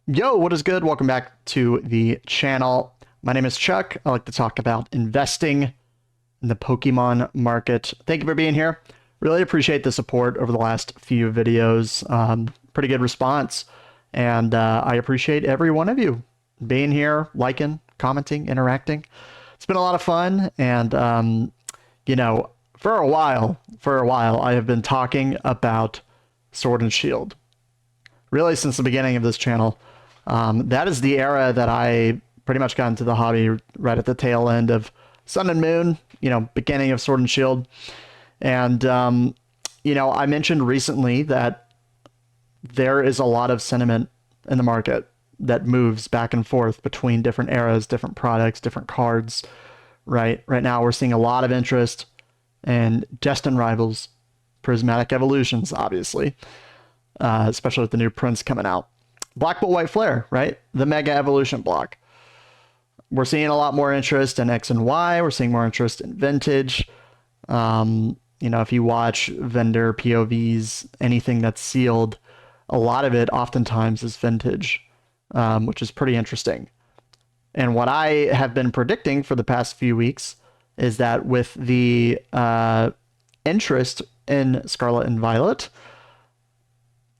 Yo, what is good? Welcome back to the channel. My name is Chuck. I like to talk about investing in the Pokemon market. Thank you for being here. Really appreciate the support over the last few videos. Pretty good response. And I appreciate every one of you being here, liking, commenting, interacting. It's been a lot of fun. And, for a while, I have been talking about Sword and Shield. Really, since the beginning of this channel. That is the era that I pretty much got into the hobby right at the tail end of Sun and Moon, beginning of Sword and Shield. And, I mentioned recently that there is a lot of sentiment in the market that moves back and forth between different eras, different products, different cards, right? Right now, we're seeing a lot of interest in Destined Rivals, Prismatic Evolutions, obviously, especially with the new prints coming out. Black Bolt White Flare, right? The Mega Evolution block. We're seeing a lot more interest in X and Y. We're seeing more interest in Vintage. If you watch vendor POVs, anything that's sealed, a lot of it oftentimes is Vintage, which is pretty interesting. And what I have been predicting for the past few weeks is that with the interest in Scarlet and Violet,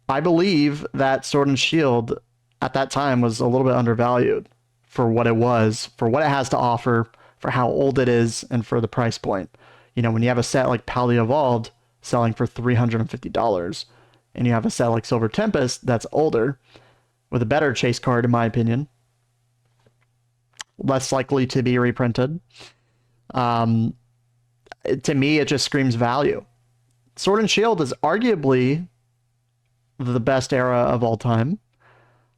I believe that Sword and Shield at that time was a little bit undervalued for what it was, for what it has to offer, for how old it is, and for the price point. When you have a set like Pally Evolved selling for $350, and you have a set like Silver Tempest that's older, with a better chase card, in my opinion, less likely to be reprinted, to me, it just screams value. Sword and Shield is arguably the best era of all time.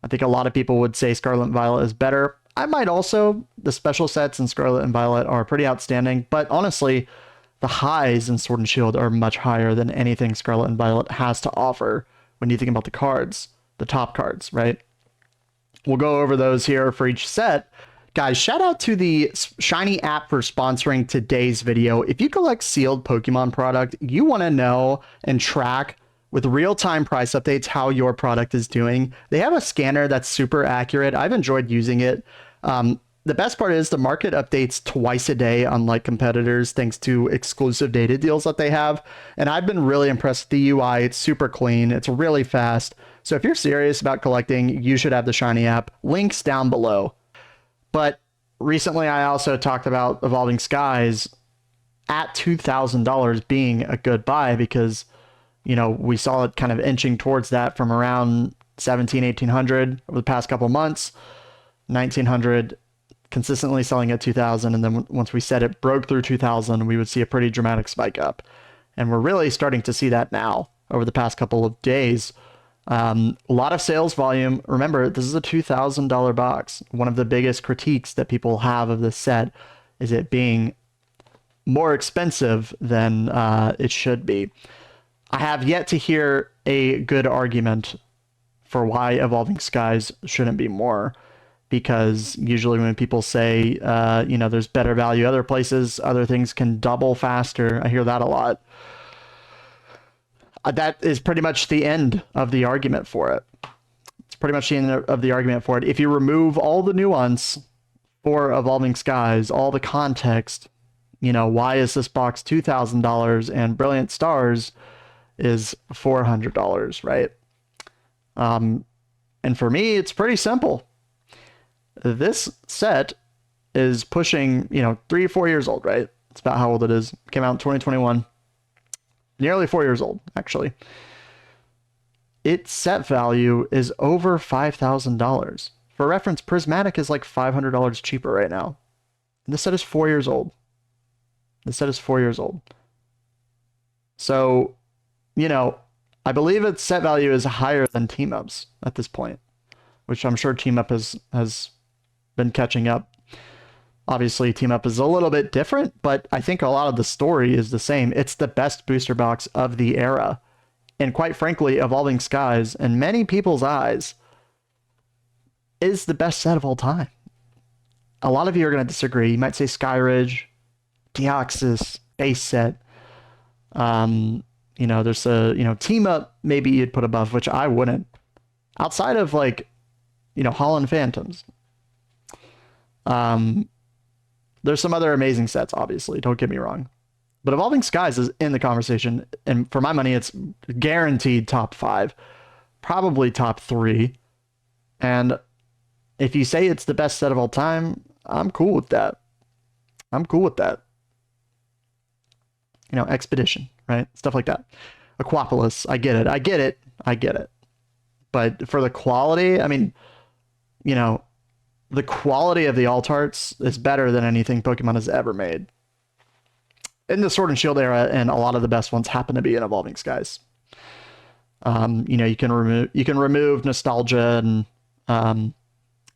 I think a lot of people would say Scarlet and Violet is better. I might also. The special sets in Scarlet and Violet are pretty outstanding, but honestly, the highs in Sword and Shield are much higher than anything Scarlet and Violet has to offer when you think about the cards, the top cards, right? We'll go over those here for each set. Guys, shout out to the Shiny app for sponsoring today's video. If you collect sealed Pokemon product, you want to know and track with real-time price updates how your product is doing. They have a scanner that's super accurate. I've enjoyed using it. The best part is the market updates twice a day, unlike competitors, thanks to exclusive data deals that they have. And I've been really impressed with the UI. It's super clean. It's really fast. So if you're serious about collecting, you should have the Shiny app. Links down below. But recently I also talked about Evolving Skies at $2,000 being a good buy because we saw it kind of inching towards that from around 1800 over the past couple months, 1900, consistently selling at 2000. And then once we said it broke through 2000, we would see a pretty dramatic spike up. And we're really starting to see that now over the past couple of days. A lot of sales volume. Remember, this is a $2,000 box. One of the biggest critiques that people have of this set is it being more expensive than it should be. I have yet to hear a good argument for why Evolving Skies shouldn't be more, because usually when people say, there's better value other places, other things can double faster, I hear that a lot. That is pretty much the end of the argument for it. It's pretty much the end of the argument for it. If you remove all the nuance for Evolving Skies, all the context, why is this box $2,000 and Brilliant Stars is $400, right? And for me, it's pretty simple. This set is pushing, 3 or 4 years old, right? It's about how old it is. Came out in 2021. Nearly 4 years old, actually. Its set value is over $5,000. For reference, Prismatic is like $500 cheaper right now. And this set is 4 years old. This set is 4 years old. So, I believe its set value is higher than Team Up's at this point, which I'm sure Team Up has been catching up. Obviously, Team Up is a little bit different, but I think a lot of the story is the same. It's the best booster box of the era. And quite frankly, Evolving Skies, in many people's eyes, is the best set of all time. A lot of you are going to disagree. You might say Skyridge, Deoxys, base set. There's a, Team Up maybe you'd put above, which I wouldn't. Outside of Holland Phantoms. There's some other amazing sets, obviously, don't get me wrong. But Evolving Skies is in the conversation, and for my money, it's guaranteed top 5, probably top 3. And if you say it's the best set of all time, I'm cool with that. I'm cool with that. Expedition, right? Stuff like that. Aquapolis, I get it. But for the quality, I mean, the quality of the alt arts is better than anything Pokemon has ever made. In the Sword and Shield era, and a lot of the best ones happen to be in Evolving Skies. You can remove nostalgia and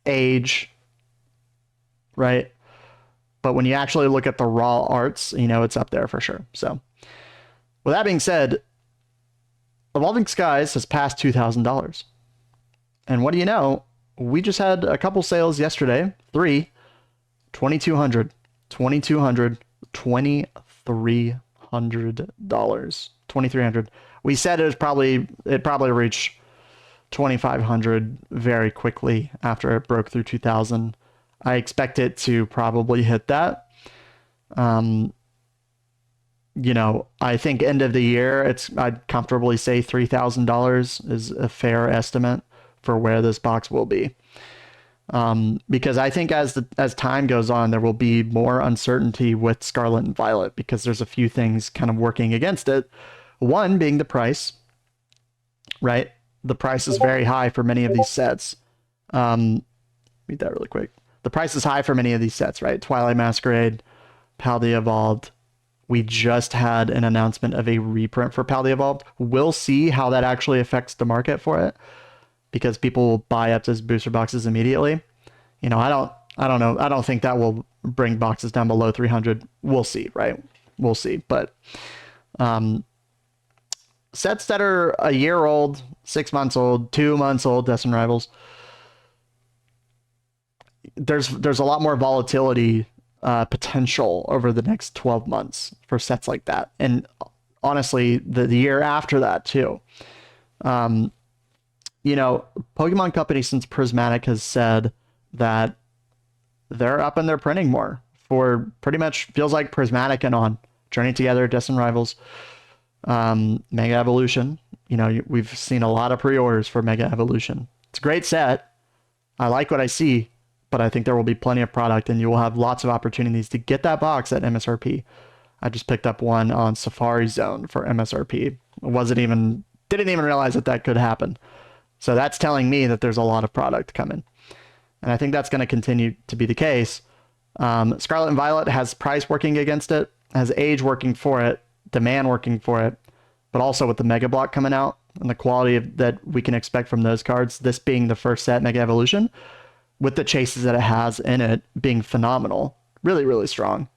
age, right? But when you actually look at the raw arts, it's up there for sure. So, with that being said, Evolving Skies has passed $2,000. And what do you know? We just had a couple sales yesterday. 3, $2,200, $2,200, $2,300, $2,300. We said it probably reached $2,500 very quickly after it broke through 2,000. I expect it to probably hit that. I think end of the year, I'd comfortably say $3,000 is a fair estimate for where this box will be. Because I think as time goes on, there will be more uncertainty with Scarlet and Violet because there's a few things kind of working against it. One being the price, right? The price is very high for many of these sets. Read that really quick. The price is high for many of these sets, right? Twilight Masquerade, Paldea Evolved. We just had an announcement of a reprint for Paldea Evolved. We'll see how that actually affects the market for it, because people will buy up those booster boxes immediately. I don't know. I don't think that will bring boxes down below 300. We'll see, right? We'll see. But sets that are a year old, 6 months old, 2 months old, Destined Rivals, there's a lot more volatility potential over the next 12 months for sets like that. And honestly, the year after that too. Pokemon Company, since Prismatic has said that they're up and they're printing more for pretty much feels like Prismatic and on. Journey Together, Destined Rivals, Mega Evolution. We've seen a lot of pre-orders for Mega Evolution. It's a great set. I like what I see, but I think there will be plenty of product and you will have lots of opportunities to get that box at MSRP. I just picked up one on Safari Zone for MSRP. Didn't even realize that could happen. So that's telling me that there's a lot of product coming. And I think that's going to continue to be the case. Scarlet and Violet has price working against it, has age working for it, demand working for it, but also with the Mega Block coming out and the quality that we can expect from those cards, this being the first set Mega Evolution, with the chases that it has in it being phenomenal, really, really strong.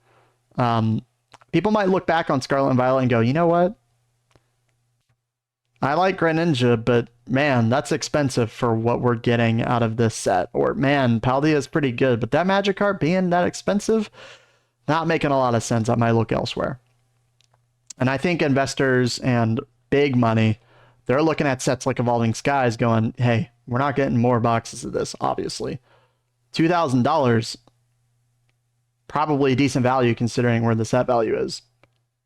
People might look back on Scarlet and Violet and go, you know what? I like Greninja, but man, that's expensive for what we're getting out of this set. Or man, Paldea is pretty good, but that Magikarp being that expensive, not making a lot of sense. I might look elsewhere. And I think investors and big money, they're looking at sets like Evolving Skies going, hey, we're not getting more boxes of this, obviously. $2,000, probably decent value considering where the set value is.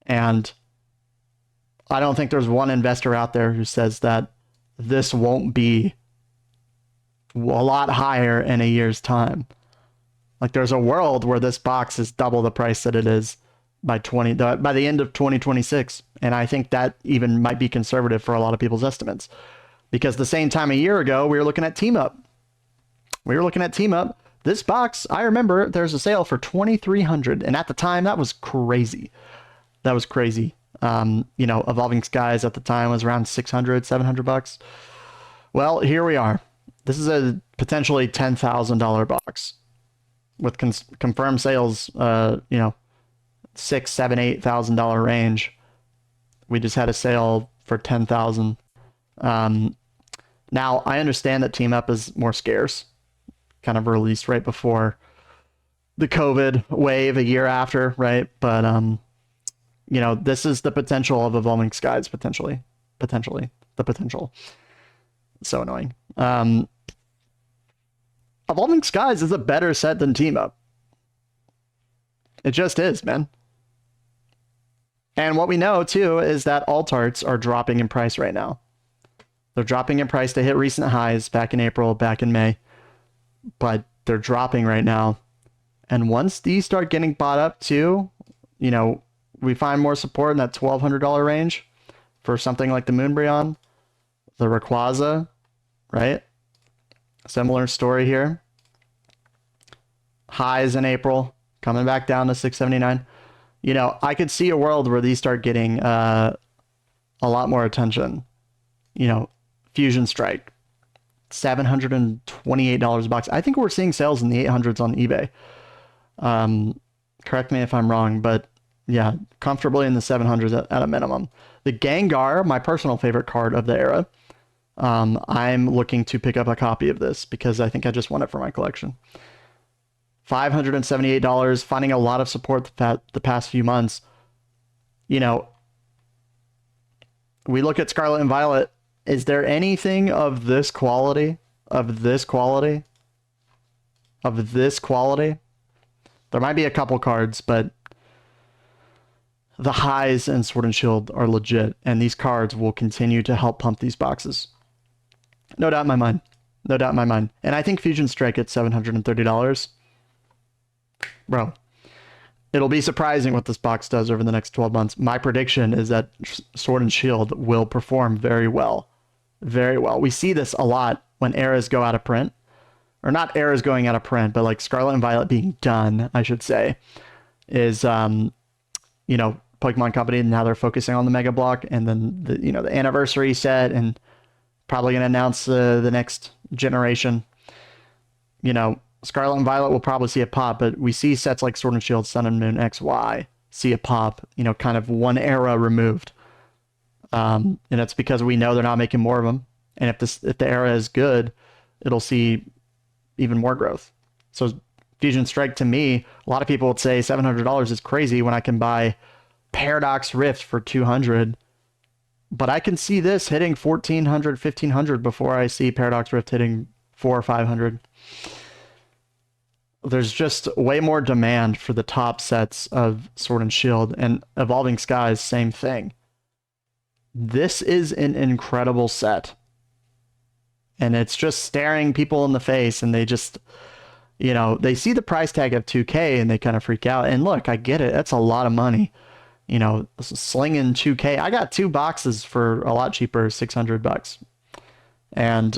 And I don't think there's one investor out there who says that this won't be a lot higher in a year's time. Like there's a world where this box is double the price that it is by the end of 2026. And I think that even might be conservative for a lot of people's estimates. Because the same time a year ago, we were looking at Team Up. This box, I remember there's a sale for $2,300. And at the time, that was crazy. Evolving Skies at the time was around $600-$700. Well, here we are. This is a potentially $10,000 box with confirmed sales, $6,000, $7,000, $8,000 range. We just had a sale for $10,000. Now I understand that Team Up is more scarce, kind of released right before the COVID wave a year after, right? But this is the potential of Evolving Skies, potentially, the potential. So annoying. Evolving Skies is a better set than Team Up. It just is, man. And what we know, too, is that alt arts are dropping in price right now. They're dropping in price. They hit recent highs back in April, back in May. But they're dropping right now. And once these start getting bought up, too, you know, we find more support in that $1,200 range for something like the Moonbryon, the Rayquaza, right? Similar story here. Highs in April, coming back down to 679. You know, I could see a world where these start getting a lot more attention. You know, Fusion Strike, $728 a box. I think we're seeing sales in the 800s on eBay. Correct me if I'm wrong, but yeah, comfortably in the 700s at a minimum. The Gengar, my personal favorite card of the era. I'm looking to pick up a copy of this because I think I just want it for my collection. $578, finding a lot of support the past few months. You know, we look at Scarlet and Violet. Is there anything of this quality? Of this quality? Of this quality? There might be a couple cards, but the highs in Sword and Shield are legit, and these cards will continue to help pump these boxes. No doubt in my mind. No doubt in my mind. And I think Fusion Strike at $730. Bro, it'll be surprising what this box does over the next 12 months. My prediction is that Sword and Shield will perform very well. Very well. We see this a lot when eras go out of print. Or not eras going out of print, but like Scarlet and Violet being done, I should say, is, you know, Pokemon Company, now they're focusing on the Mega Block, and then, the anniversary set, and probably going to announce the next generation. You know, Scarlet and Violet will probably see a pop, but we see sets like Sword and Shield, Sun and Moon, XY see a pop, you know, kind of one era removed. And it's because we know they're not making more of them. And if the era is good, it'll see even more growth. So Fusion Strike, to me, a lot of people would say $700 is crazy when I can buy Paradox Rift for $200. But I can see this hitting $1,400, $1,500 before I see Paradox Rift hitting $400 or $500. There's just way more demand for the top sets of Sword and Shield, and Evolving Skies, same thing. This is an incredible set. And it's just staring people in the face, and they just, you know, they see the price tag of 2K and they kind of freak out. And look, I get it. That's a lot of money. You know, slinging 2K. I got 2 boxes for a lot cheaper, $600. And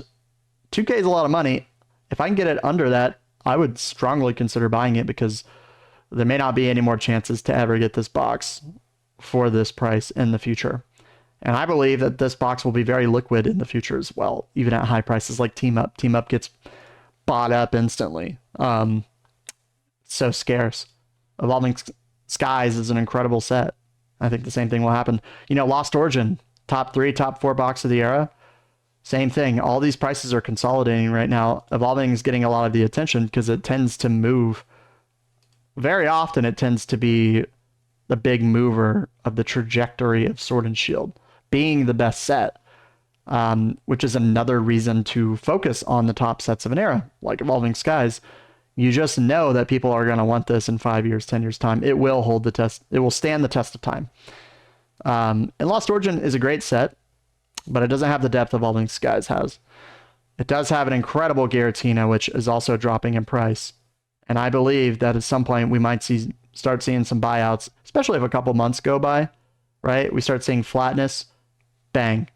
2K is a lot of money. If I can get it under that, I would strongly consider buying it, because there may not be any more chances to ever get this box for this price in the future. And I believe that this box will be very liquid in the future as well, even at high prices like Team Up. Team Up gets bought up instantly. So scarce. Evolving Skies is an incredible set. I think the same thing will happen. You know, Lost Origin, top 3, top 4 box of the era. Same thing. All these prices are consolidating right now. Evolving is getting a lot of the attention because it tends to move. Very often it tends to be the big mover of the trajectory of Sword and Shield being the best set, which is another reason to focus on the top sets of an era, like Evolving Skies. You just know that people are going to want this in 5 years, 10 years time. It will hold the test. It will stand the test of time. And Lost Origin is a great set, but it doesn't have the depth Evolving Skies has. It does have an incredible Giratina, which is also dropping in price. And I believe that at some point we might start seeing some buyouts, especially if a couple months go by, right? We start seeing flatness, bang.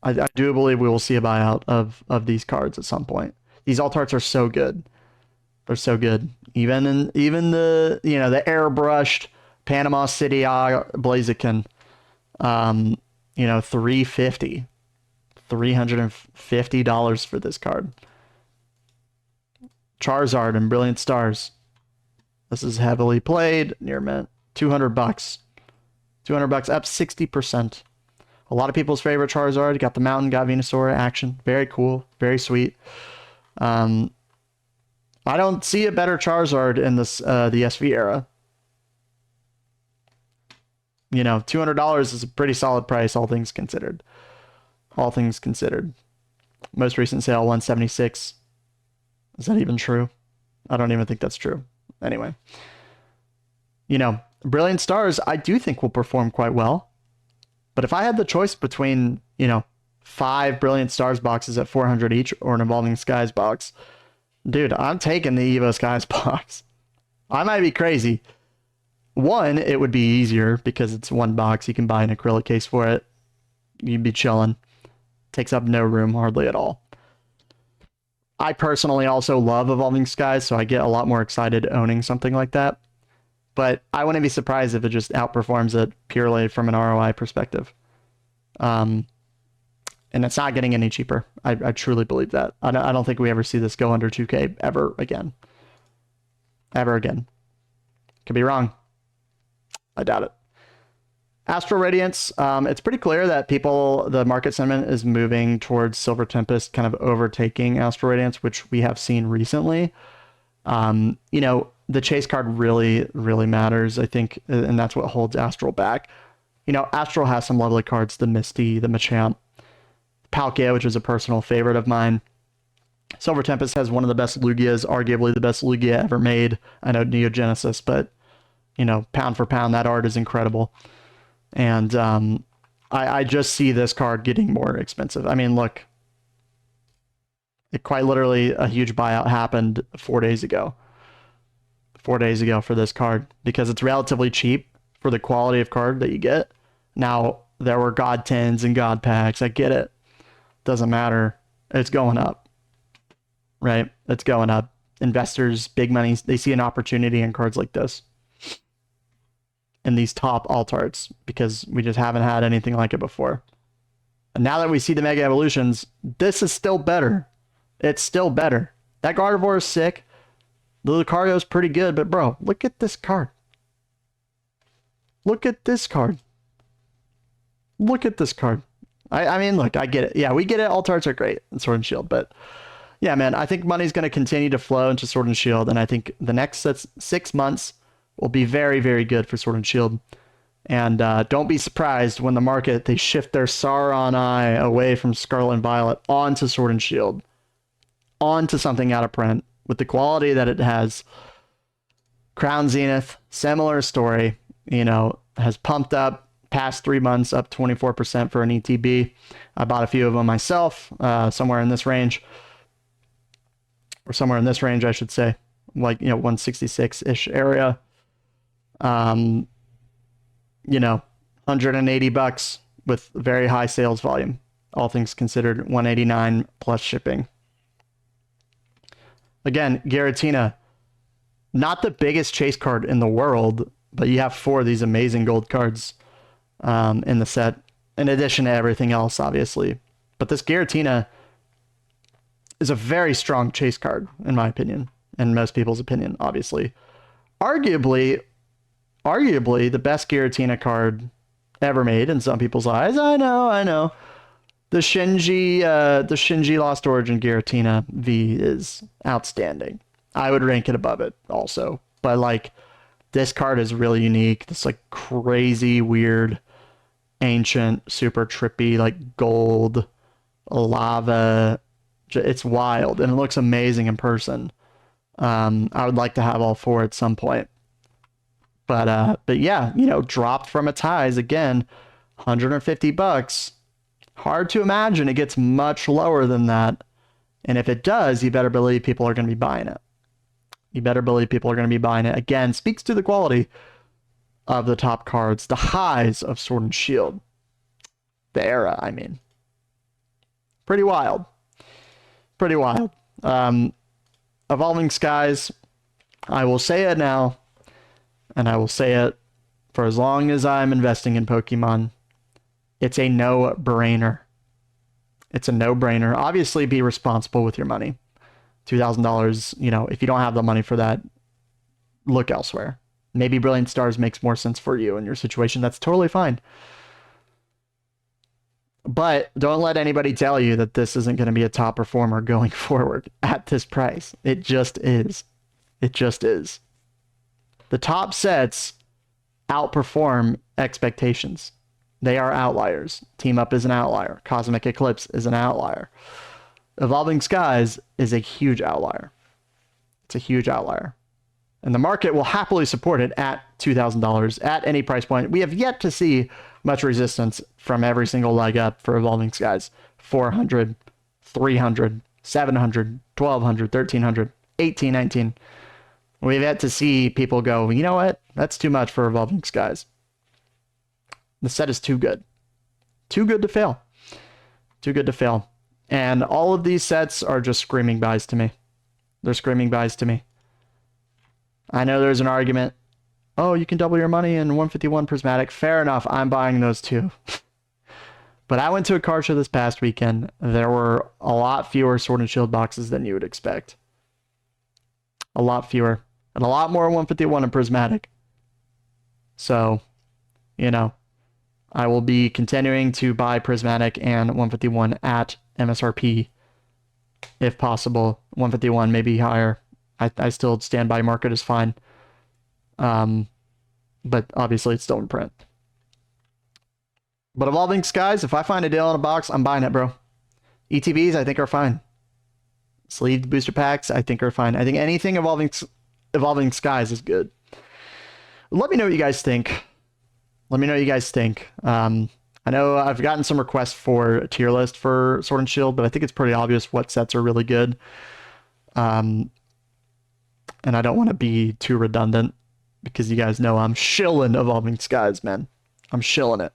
I do believe we will see a buyout of these cards at some point. These alt arts are so good. They're so good. Even the, you know, the airbrushed Panama City Blaziken, you know, $350 for this card. Charizard and Brilliant Stars. This is heavily played, near mint. $200. $200 up 60%. A lot of people's favorite Charizard. Got the Mountain, got Venusaur action. Very cool, very sweet. I don't see a better Charizard in this the SV era. You know, $200 is a pretty solid price, all things considered. All things considered. Most recent sale, $176. Is that even true? I don't even think that's true. Anyway, you know, Brilliant Stars, I do think will perform quite well. But if I had the choice between, you know, 5 Brilliant Stars boxes at 400 each or an Evolving Skies box, dude, I'm taking the Evo Skies box. I might be crazy. One, it would be easier because it's one box. You can buy an acrylic case for it. You'd be chilling. Takes up no room hardly at all. I personally also love Evolving Skies, so I get a lot more excited owning something like that. But I wouldn't be surprised if it just outperforms it purely from an ROI perspective. And it's not getting any cheaper. I truly believe that. I don't think we ever see this go under 2K ever again. Ever again. Could be wrong. I doubt it. Astral Radiance, it's pretty clear that the market sentiment is moving towards Silver Tempest kind of overtaking Astral Radiance, which we have seen recently. You know, the chase card really, really matters, I think, and that's what holds Astral back. You know, Astral has some lovely cards, the Misty, the Machamp, Palkia, which is a personal favorite of mine. Silver Tempest has one of the best Lugias, arguably the best Lugia ever made. I know Neo Genesis, but, you know, pound for pound, that art is incredible. And I just see this card getting more expensive. I mean, look, it quite literally a huge buyout happened 4 days ago. 4 days ago for this card because it's relatively cheap for the quality of card that you get. Now, there were God 10s and God packs. I get it. Doesn't matter. It's going up. Right? It's going up. Investors, big money, they see an opportunity in cards like this. In these top alt arts because we just haven't had anything like it before. And now that we see the Mega Evolutions, this is still better. It's still better. That Gardevoir is sick. The Lucario is pretty good, but bro, look at this card. Look at this card. Look at this card. I mean, look, I get it. Yeah, we get it. Alt arts are great in Sword and Shield, but yeah, man, I think money's going to continue to flow into Sword and Shield, and I think the next 6 months will be very, very good for Sword and Shield. And don't be surprised when the market, they shift their Sauron eye away from Scarlet and Violet onto Sword and Shield, onto something out of print with the quality that it has. Crown Zenith, similar story, you know, has pumped up past 3 months, up 24% for an ETB. I bought a few of them myself, somewhere in this range, or somewhere in this range, I should say, like, you know, 166-ish area. You know, $180 with very high sales volume. All things considered, $189 plus shipping. Again, Giratina, not the biggest chase card in the world, but you have 4 of these amazing gold cards in the set, in addition to everything else, obviously. But this Giratina is a very strong chase card, in my opinion, and most people's opinion, obviously. Arguably the best Giratina card ever made in some people's eyes. I know. The Shinji Lost Origin Giratina V is outstanding. I would rank it above it also. But like, this card is really unique. This like crazy, weird, ancient, super trippy, like gold, lava. It's wild and it looks amazing in person. I would like to have all 4 at some point. But yeah, you know, dropped from its highs again, $150. Hard to imagine it gets much lower than that. And if it does, you better believe people are going to be buying it. You better believe people are going to be buying it. Again, speaks to the quality of the top cards, the highs of Sword and Shield. The era, I mean. Pretty wild. Pretty wild. Evolving Skies, I will say it now, and I will say it for as long as I'm investing in Pokemon. It's a no-brainer. It's a no-brainer. Obviously, be responsible with your money. $2,000, you know, if you don't have the money for that, look elsewhere. Maybe Brilliant Stars makes more sense for you in your situation. That's totally fine. But don't let anybody tell you that this isn't going to be a top performer going forward at this price. It just is. It just is. The top sets outperform expectations. They are outliers. Team Up is an outlier. Cosmic Eclipse is an outlier. Evolving Skies is a huge outlier. It's a huge outlier. And the market will happily support it at $2,000 at any price point. We have yet to see much resistance from every single leg up for Evolving Skies. 400, 300, 700, 1200, 1300, 18, 19. We've yet to see people go, you know what? That's too much for Evolving Skies. The set is too good. Too good to fail. Too good to fail. And all of these sets are just screaming buys to me. They're screaming buys to me. I know there's an argument. Oh, you can double your money in 151 Prismatic. Fair enough. I'm buying those too. But I went to a card show this past weekend. There were a lot fewer Sword and Shield boxes than you would expect. A lot fewer. And a lot more 151 in Prismatic. So, you know, I will be continuing to buy Prismatic and 151 at MSRP if possible. 151, maybe higher. I still stand by market is fine. But obviously it's still in print. But Evolving Skies, if I find a deal in a box, I'm buying it, bro. ETBs, I think are fine. Sleeved booster packs, I think are fine. I think anything Evolving Skies is good. Let me know what you guys think. Let me know what you guys think. I know I've gotten some requests for a tier list for Sword and Shield, but I think it's pretty obvious what sets are really good. And I don't want to be too redundant because you guys know I'm shilling Evolving Skies, man. I'm shilling it.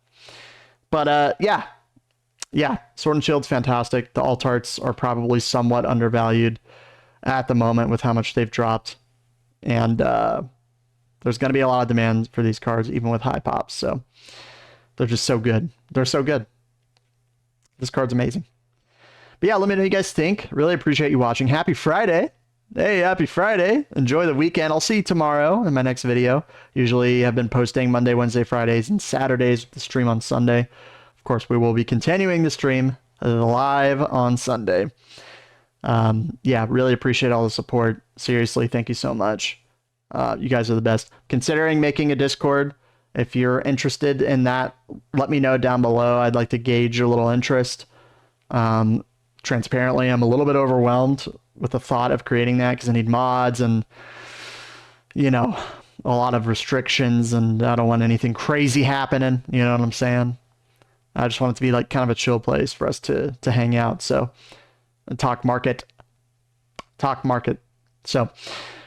But yeah, Sword and Shield's fantastic. The alt arts are probably somewhat undervalued at the moment with how much they've dropped. And there's going to be a lot of demand for these cards, even with high pops. So they're just so good. They're so good. This card's amazing. But yeah, let me know what you guys think. Really appreciate you watching. Happy Friday. Hey, happy Friday. Enjoy the weekend. I'll see you tomorrow in my next video. Usually I've been posting Monday, Wednesday, Fridays, and Saturdays with the stream on Sunday. Of course, we will be continuing the stream live on Sunday. Yeah, really appreciate all the support. Seriously, thank you so much. You guys are the best. Considering making a Discord, if you're interested in that, let me know down below. I'd like to gauge your little interest. Transparently, I'm a little bit overwhelmed with the thought of creating that because I need mods and, you know, a lot of restrictions, and I don't want anything crazy happening. You know what I'm saying? I just want it to be like kind of a chill place for us to hang out. So talk market. So,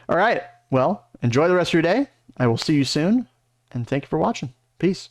all right. Well, enjoy the rest of your day. I will see you soon, and thank you for watching. Peace.